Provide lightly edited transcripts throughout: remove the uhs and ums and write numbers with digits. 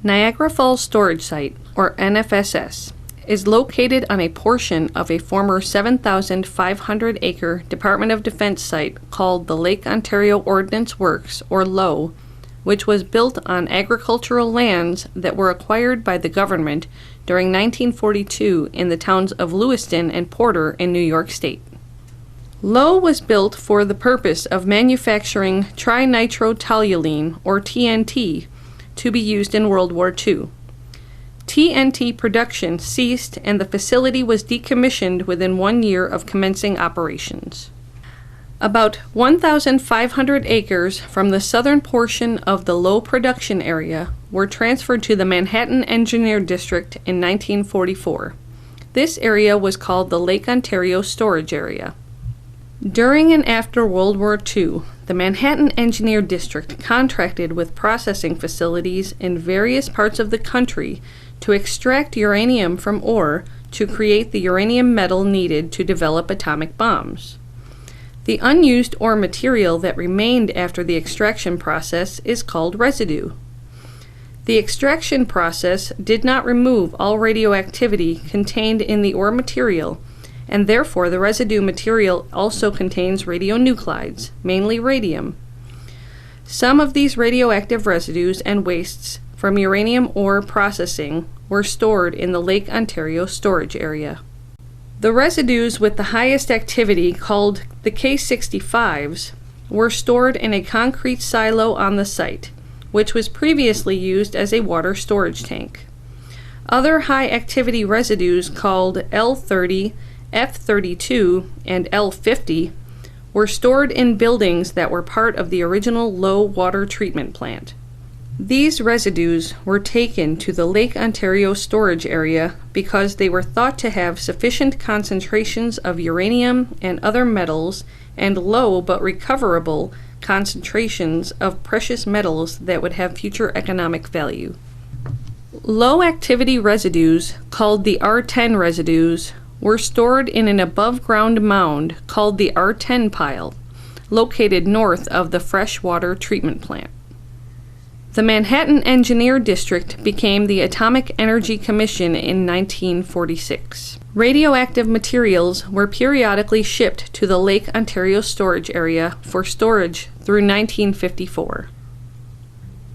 Niagara Falls Storage Site, or NFSS, is located on a portion of a former 7,500-acre Department of Defense site called the Lake Ontario Ordnance Works, or LOW, which was built on agricultural lands that were acquired by the government during 1942 in the towns of Lewiston and Porter in New York State. LOW was built for the purpose of manufacturing trinitrotoluene, or TNT, to be used in World War II. TNT production ceased and the facility was decommissioned within 1 year of commencing operations. About 1,500 acres from the southern portion of the LOW production area were transferred to the Manhattan Engineer District in 1944. This area was called the Lake Ontario Storage Area. During and after World War II, the Manhattan Engineer District contracted with processing facilities in various parts of the country to extract uranium from ore to create the uranium metal needed to develop atomic bombs. The unused ore material that remained after the extraction process is called residue. The extraction process did not remove all radioactivity contained in the ore material, and therefore the residue material also contains radionuclides, mainly radium. Some of these radioactive residues and wastes from uranium ore processing were stored in the Lake Ontario storage area. The residues with the highest activity, called the K65s, were stored in a concrete silo on the site, which was previously used as a water storage tank. Other high-activity residues called L30, F32, and L50 were stored in buildings that were part of the original low water treatment plant. These residues were taken to the Lake Ontario storage area because they were thought to have sufficient concentrations of uranium and other metals and low but recoverable concentrations of precious metals that would have future economic value. Low-activity residues, called the R10 residues, were stored in an above-ground mound called the R10 pile, located north of the freshwater treatment plant. The Manhattan Engineer District became the Atomic Energy Commission in 1946. Radioactive materials were periodically shipped to the Lake Ontario storage area for storage through 1954.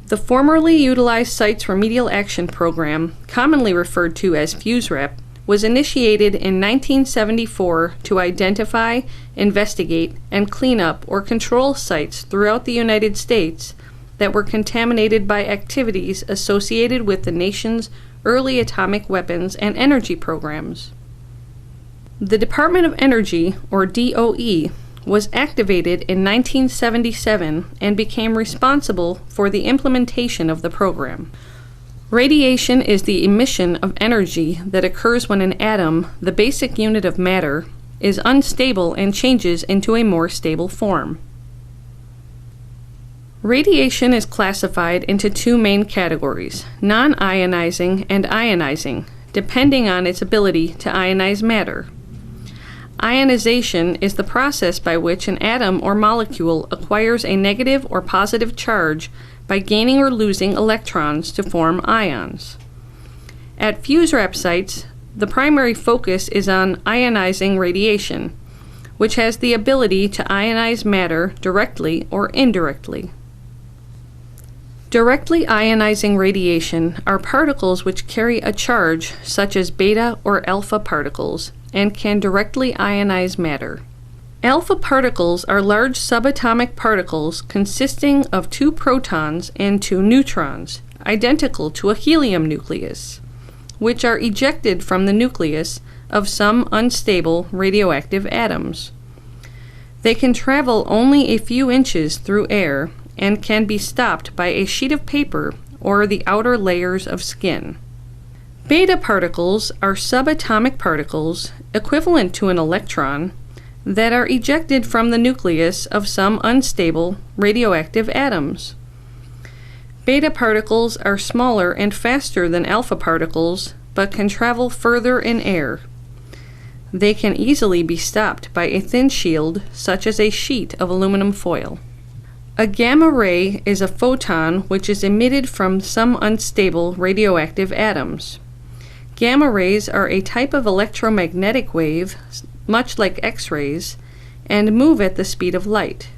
The formerly utilized Sites Remedial Action Program, commonly referred to as FUSREP, was initiated in 1974 to identify, investigate, and clean up or control sites throughout the United States that were contaminated by activities associated with the nation's early atomic weapons and energy programs. The Department of Energy, or DOE, was activated in 1977 and became responsible for the implementation of the program. Radiation is the emission of energy that occurs when an atom, the basic unit of matter, is unstable and changes into a more stable form. Radiation is classified into two main categories, non-ionizing and ionizing, depending on its ability to ionize matter. Ionization is the process by which an atom or molecule acquires a negative or positive charge by gaining or losing electrons to form ions. At FUSREP sites, the primary focus is on ionizing radiation, which has the ability to ionize matter directly or indirectly. Directly ionizing radiation are particles which carry a charge, such as beta or alpha particles, and can directly ionize matter. Alpha particles are large subatomic particles consisting of 2 protons and 2 neutrons, identical to a helium nucleus, which are ejected from the nucleus of some unstable radioactive atoms. They can travel only a few inches through air and can be stopped by a sheet of paper or the outer layers of skin. Beta particles are subatomic particles, equivalent to an electron, that are ejected from the nucleus of some unstable radioactive atoms. Beta particles are smaller and faster than alpha particles, but can travel further in air. They can easily be stopped by a thin shield, such as a sheet of aluminum foil. A gamma ray is a photon which is emitted from some unstable radioactive atoms. Gamma rays are a type of electromagnetic wave, much like X-rays, and move at the speed of light.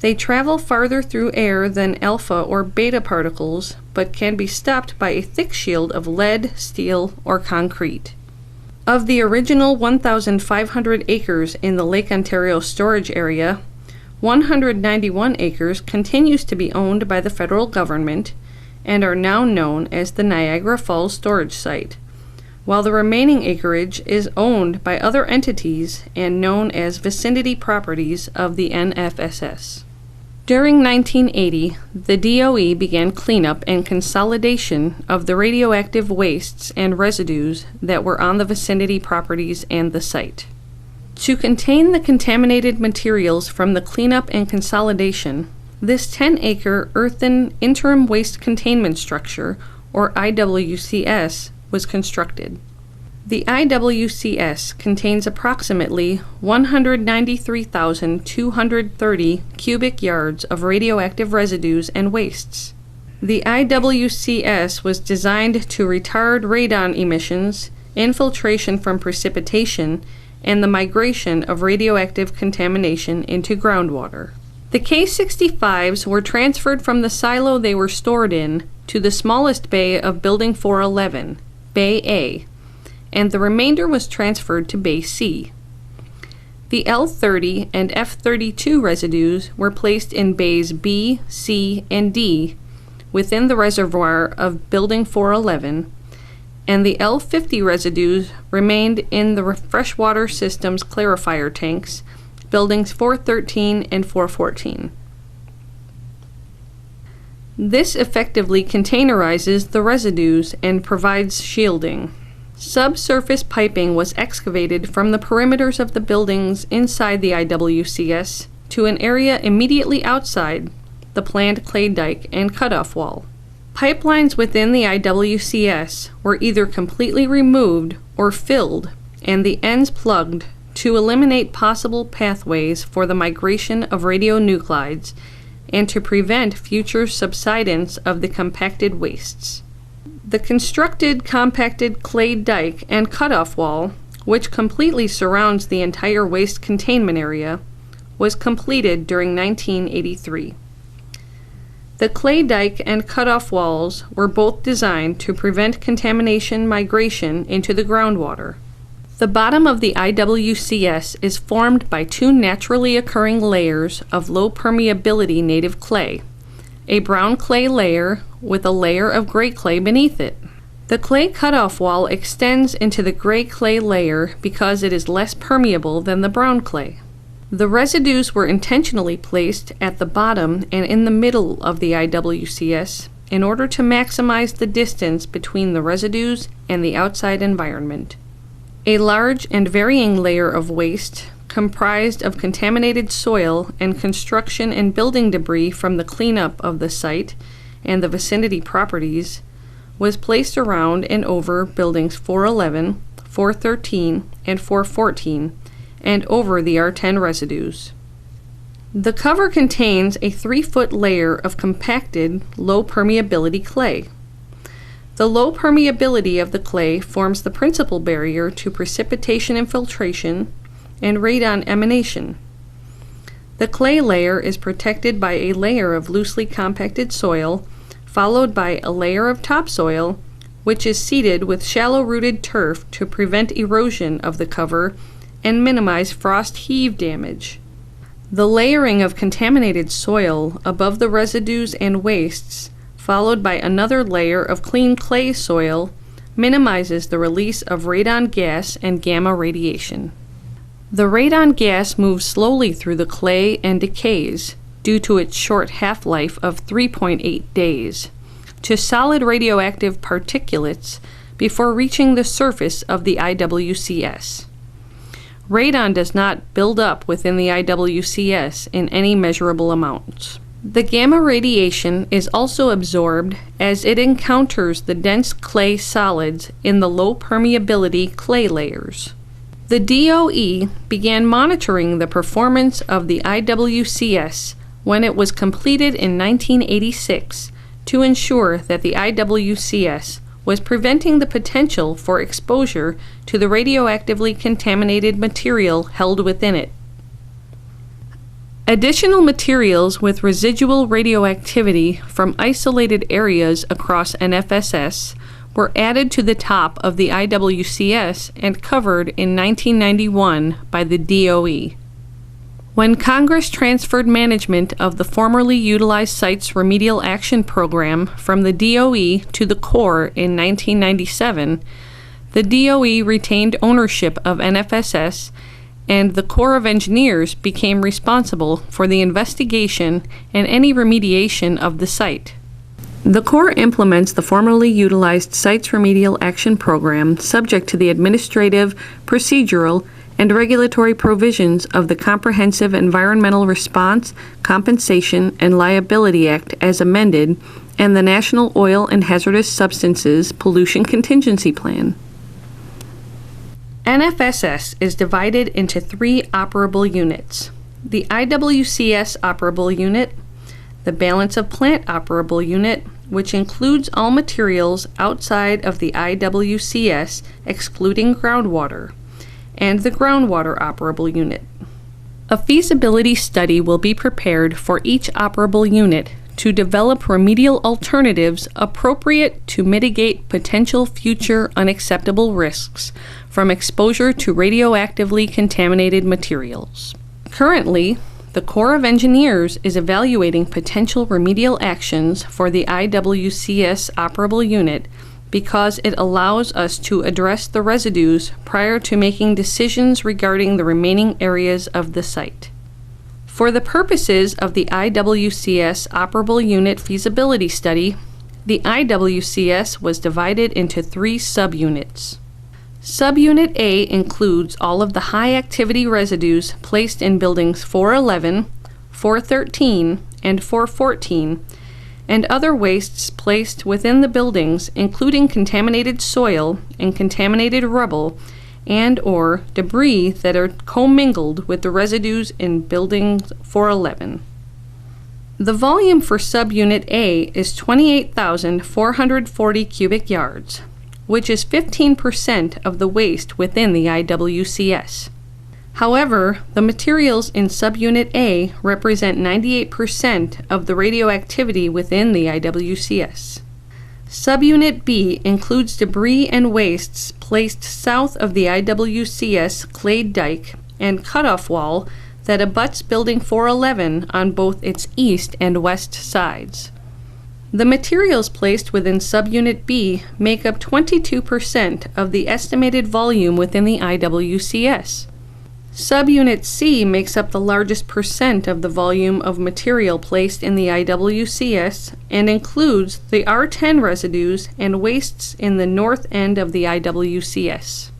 They travel farther through air than alpha or beta particles, but can be stopped by a thick shield of lead, steel, or concrete. Of the original 1,500 acres in the Lake Ontario storage area, 191 acres continues to be owned by the federal government and are now known as the Niagara Falls Storage Site, while the remaining acreage is owned by other entities and known as vicinity properties of the NFSS. During 1980, the DOE began cleanup and consolidation of the radioactive wastes and residues that were on the vicinity properties and the site. To contain the contaminated materials from the cleanup and consolidation, this 10-acre earthen interim waste containment structure, or IWCS, was constructed. The IWCS contains approximately 193,230 cubic yards of radioactive residues and wastes. The IWCS was designed to retard radon emissions, infiltration from precipitation, and the migration of radioactive contamination into groundwater. The K-65s were transferred from the silo they were stored in to the smallest bay of Building 411, Bay A, and the remainder was transferred to Bay C. The L-30 and F-32 residues were placed in Bays B, C, and D within the reservoir of Building 411, and the L-50 residues remained in the freshwater system's clarifier tanks, Buildings 413 and 414. This effectively containerizes the residues and provides shielding. Subsurface piping was excavated from the perimeters of the buildings inside the IWCS to an area immediately outside the planned clay dike and cutoff wall. Pipelines within the IWCS were either completely removed or filled and the ends plugged to eliminate possible pathways for the migration of radionuclides and to prevent future subsidence of the compacted wastes. The constructed compacted clay dike and cutoff wall, which completely surrounds the entire waste containment area, was completed during 1983. The clay dike and cutoff walls were both designed to prevent contamination migration into the groundwater. The bottom of the IWCS is formed by two naturally occurring layers of low permeability native clay, a brown clay layer with a layer of gray clay beneath it. The clay cutoff wall extends into the gray clay layer because it is less permeable than the brown clay. The residues were intentionally placed at the bottom and in the middle of the IWCS in order to maximize the distance between the residues and the outside environment. A large and varying layer of waste, comprised of contaminated soil and construction and building debris from the cleanup of the site and the vicinity properties, was placed around and over buildings 411, 413, and 414, and over the R10 residues. The cover contains a 3-foot layer of compacted, low permeability clay. The low permeability of the clay forms the principal barrier to precipitation infiltration and radon emanation. The clay layer is protected by a layer of loosely compacted soil, followed by a layer of topsoil, which is seeded with shallow-rooted turf to prevent erosion of the cover and minimize frost heave damage. The layering of contaminated soil above the residues and wastes, followed by another layer of clean clay soil, minimizes the release of radon gas and gamma radiation. The radon gas moves slowly through the clay and decays, due to its short half-life of 3.8 days, to solid radioactive particulates before reaching the surface of the IWCS. Radon does not build up within the IWCS in any measurable amounts. The gamma radiation is also absorbed as it encounters the dense clay solids in the low permeability clay layers. The DOE began monitoring the performance of the IWCS when it was completed in 1986 to ensure that the IWCS was preventing the potential for exposure to the radioactively contaminated material held within it. Additional materials with residual radioactivity from isolated areas across NFSS were added to the top of the IWCS and covered in 1991 by the DOE. When Congress transferred management of the formerly utilized Sites Remedial Action Program from the DOE to the Corps in 1997, the DOE retained ownership of NFSS, and the Corps of Engineers became responsible for the investigation and any remediation of the site. The Corps implements the formerly utilized Sites Remedial Action Program subject to the administrative, procedural, and regulatory provisions of the Comprehensive Environmental Response, Compensation, and Liability Act as amended, and the National Oil and Hazardous Substances Pollution Contingency Plan. NFSS is divided into 3 operable units: the IWCS operable unit, the Balance of Plant operable unit, which includes all materials outside of the IWCS excluding groundwater, and the groundwater operable unit. A feasibility study will be prepared for each operable unit to develop remedial alternatives appropriate to mitigate potential future unacceptable risks from exposure to radioactively contaminated materials. Currently, the Corps of Engineers is evaluating potential remedial actions for the IWCS operable unit because it allows us to address the residues prior to making decisions regarding the remaining areas of the site. For the purposes of the IWCS operable unit feasibility study, the IWCS was divided into 3 subunits. Subunit A includes all of the high-activity residues placed in buildings 411, 413, and 414, and other wastes placed within the buildings, including contaminated soil and contaminated rubble and/or debris that are commingled with the residues in building 411. The volume for subunit A is 28,440 cubic yards, which is 15% of the waste within the IWCS. However, the materials in subunit A represent 98% of the radioactivity within the IWCS. Subunit B includes debris and wastes placed south of the IWCS clay dike and cutoff wall that abuts Building 411 on both its east and west sides. The materials placed within subunit B make up 22% of the estimated volume within the IWCS. Subunit C makes up the largest percent of the volume of material placed in the IWCS and includes the R10 residues and wastes in the north end of the IWCS.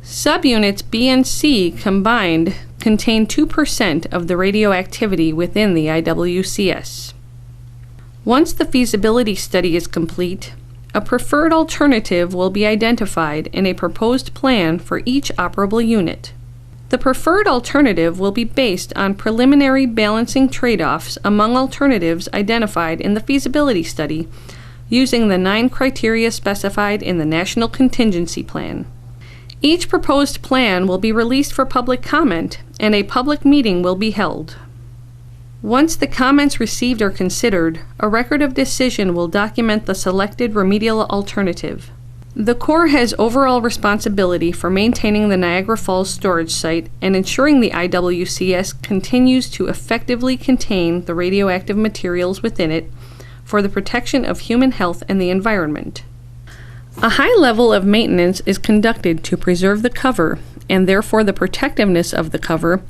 Subunits B and C combined contain 2% of the radioactivity within the IWCS. Once the feasibility study is complete, a preferred alternative will be identified in a proposed plan for each operable unit. The preferred alternative will be based on preliminary balancing trade-offs among alternatives identified in the feasibility study using the 9 criteria specified in the National Contingency Plan. Each proposed plan will be released for public comment, and a public meeting will be held. Once the comments received are considered, a record of decision will document the selected remedial alternative. The Corps has overall responsibility for maintaining the Niagara Falls storage site and ensuring the IWCS continues to effectively contain the radioactive materials within it for the protection of human health and the environment. A high level of maintenance is conducted to preserve the cover and therefore the protectiveness of the cover,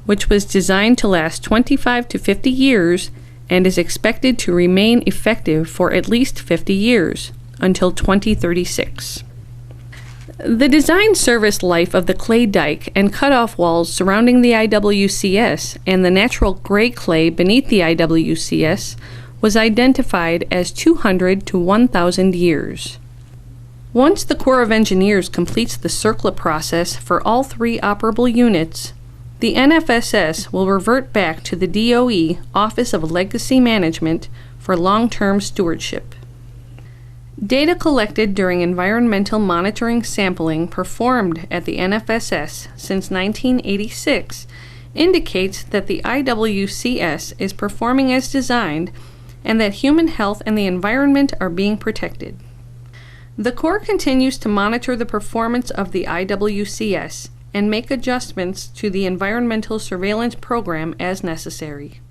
which was designed to last 25 to 50 years and is expected to remain effective for at least 50 years. Until 2036. The design service life of the clay dike and cutoff walls surrounding the IWCS and the natural gray clay beneath the IWCS was identified as 200 to 1,000 years. Once the Corps of Engineers completes the CERCLA process for all 3 operable units, The NFSS will revert back to the DOE Office of Legacy Management for long-term stewardship. Data collected during environmental monitoring sampling performed at the NFSS since 1986 indicates that the IWCS is performing as designed and that human health and the environment are being protected. The Corps continues to monitor the performance of the IWCS and make adjustments to the environmental surveillance program as necessary.